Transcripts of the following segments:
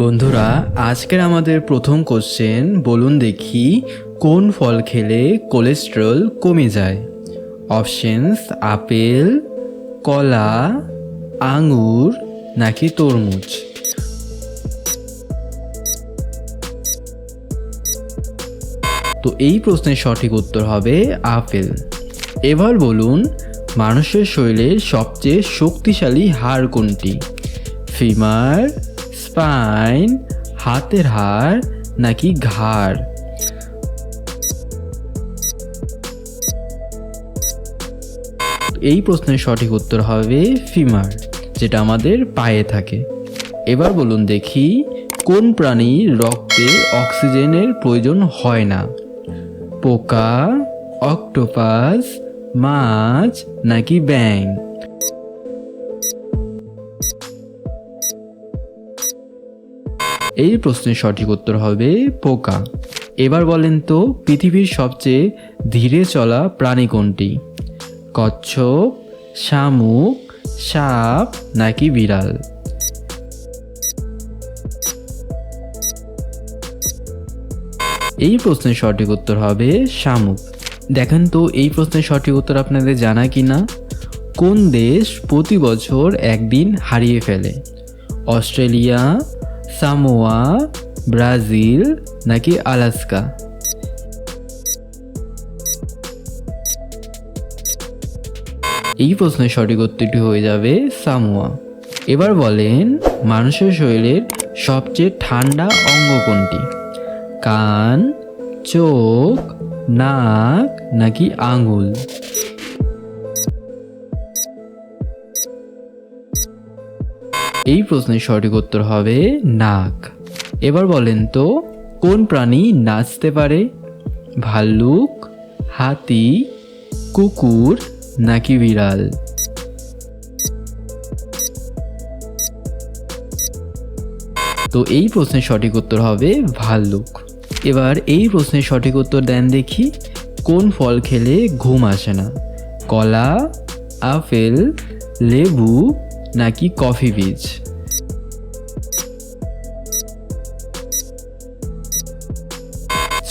বন্ধুরা, আজকের আমাদের প্রথম কোশ্চেন, বলুন দেখি কোন ফল খেলে কোলেস্টেরল কমে যায়? অপশনস: আপেল, কলা, আঙুর নাকি তরমুজ? তো এই প্রশ্নের সঠিক উত্তর হবে আপেল। এবার বলুন, মানুষের শরীরের সবচেয়ে শক্তিশালী হাড় কোনটি? ফিমার, স্পাইন, হাতের হাড় নাকি ঘাড়? এই প্রশ্নের সঠিক উত্তর হবে ফিমার, যেটা আমাদের পায়ে থাকে। এবার বলুন দেখি কোন প্রাণীর রক্তে অক্সিজেনের প্রয়োজন হয় না? পোকা, অক্টোপাস, মাছ নাকি ব্যাঙ? এই প্রশ্নের সঠিক উত্তর হবে পোকা। এবার বলেন তো, পৃথিবীর সবচেয়ে ধীরে চলা প্রাণী কোনটি? কচ্ছপ, শামুক, সাপ নাকি বিড়াল? এই প্রশ্নের সঠিক উত্তর হবে শামুক। দেখেন তো এই প্রশ্নের সঠিক উত্তর আপনাদের জানা কি না? কোন দেশ প্রতি বছর একদিন হারিয়ে ফেলে? অস্ট্রেলিয়া, সামোয়া, ব্রাজিল নাকি আলাস্কা? এই প্রশ্নের সঠিক উত্তরটি হয়ে যাবে সামোয়া। এবার বলেন, মানুষের শরীরের সবচেয়ে ঠান্ডা অঙ্গ কোনটি? কান, চোখ, নাক নাকি আঙুল? এই প্রশ্নের সঠিক উত্তর হবে নাক। এবার বলেন তো, কোন প্রাণী নাচতে পারে? ভাল্লুক, হাতি, কুকুর নাকি বিড়াল? তো এই প্রশ্নের সঠিক উত্তর হবে ভাল্লুক। এবার এই প্রশ্নের সঠিক উত্তর দেন দেখি, কোন ফল খেলে ঘুম আসে না? কলা, আপেল, লেবু নাকি কফি বীজ?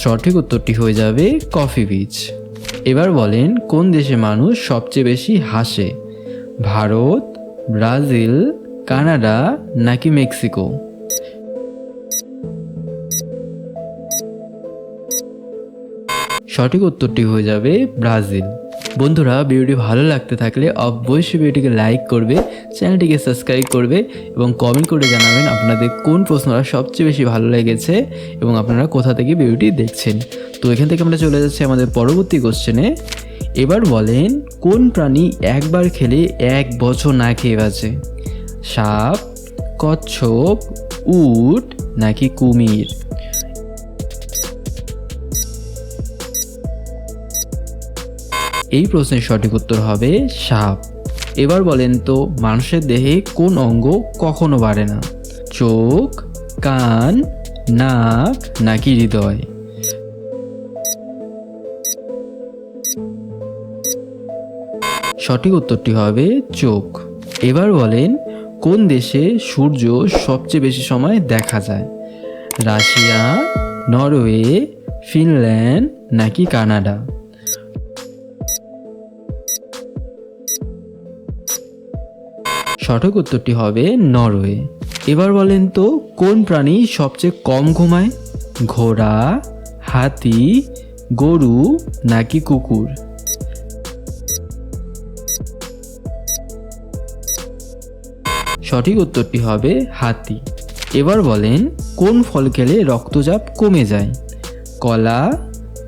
সঠিক উত্তরটি হয়ে যাবে কফি বীজ। এবার বলেন, কোন দেশে মানুষ সবচেয়ে বেশি হাসে? ভারত, ব্রাজিল, কানাডা নাকি মেক্সিকো? সঠিক উত্তরটি হয়ে যাবে ব্রাজিল। বন্ধুরা, ভিডিওটি ভালো লাগতে থাকলে অবশ্যই ভিডিওটিকে লাইক করবে, চ্যানেলটিকে সাবস্ক্রাইব করবে এবং কমেন্ট করে জানাবেন আপনাদের কোন প্রশ্নটা সবচেয়ে বেশি ভালো লেগেছে এবং আপনারা কোথা থেকে ভিডিওটি দেখছেন। তো এখান থেকে আমরা চলে যাচ্ছি আমাদের পরবর্তী কোশ্চেনে। এবার বলেন, কোন প্রাণী একবার খেলে 1 বছর না খেয়ে বাঁচে? সাপ, কচ্ছপ, উট নাকি কুমির? এই প্রশ্নের সঠিক উত্তর হবে সাপ। এবার বলেন তো, মানুষের দেহে কোন অঙ্গ কখনো বাড়ে না? চোখ, কান, নাক নাকি হৃদয়? সঠিক উত্তরটি হবে চোখ। এবার বলেন, কোন দেশে সূর্য সবচেয়ে বেশি সময় দেখা যায়? রাশিয়া, নরওয়ে, ফিনল্যান্ড নাকি কানাডা? সঠিক উত্তরটি হবে নরওয়ে। এবার বলেন তো, কোন প্রাণী সবচেয়ে কম ঘুমায়? ঘোড়া, হাতি, গরু নাকি কুকুর? সঠিক উত্তরটি হবে হাতি। এবার বলেন, কোন ফল খেলে রক্তচাপ কমে যায়? কলা,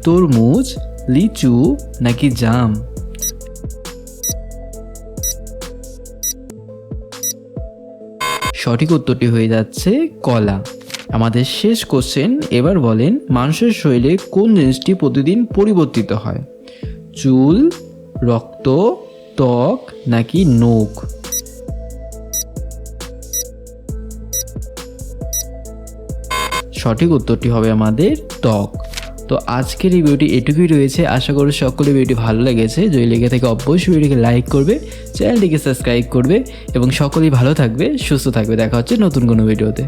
তরমুজ, লিচু নাকি জাম? সঠিক উত্তরটি হয়ে যাচ্ছে কলা। আমাদের শেষ কোশ্চেন। এবার বলেন, মানুষের শরীরে কোন জিনিসটি প্রতিদিন পরিবর্তিত হয়? চুল, রক্ত, ত্বক নাকি নখ? সঠিক উত্তরটি হবে আমাদের ত্বক। তো আজকের এই ভিডিওটি এটুকুই রয়েছে। আশা করি সকলে ভিডিওটি ভালো লেগেছে। যদি লেগে থাকে অবশ্যই ভিডিওটিকে লাইক করবে, চ্যানেলটিকে সাবস্ক্রাইব করবে এবং সকলেই ভালো থাকবে, সুস্থ থাকবে। দেখা হচ্ছে নতুন কোনো ভিডিওতে।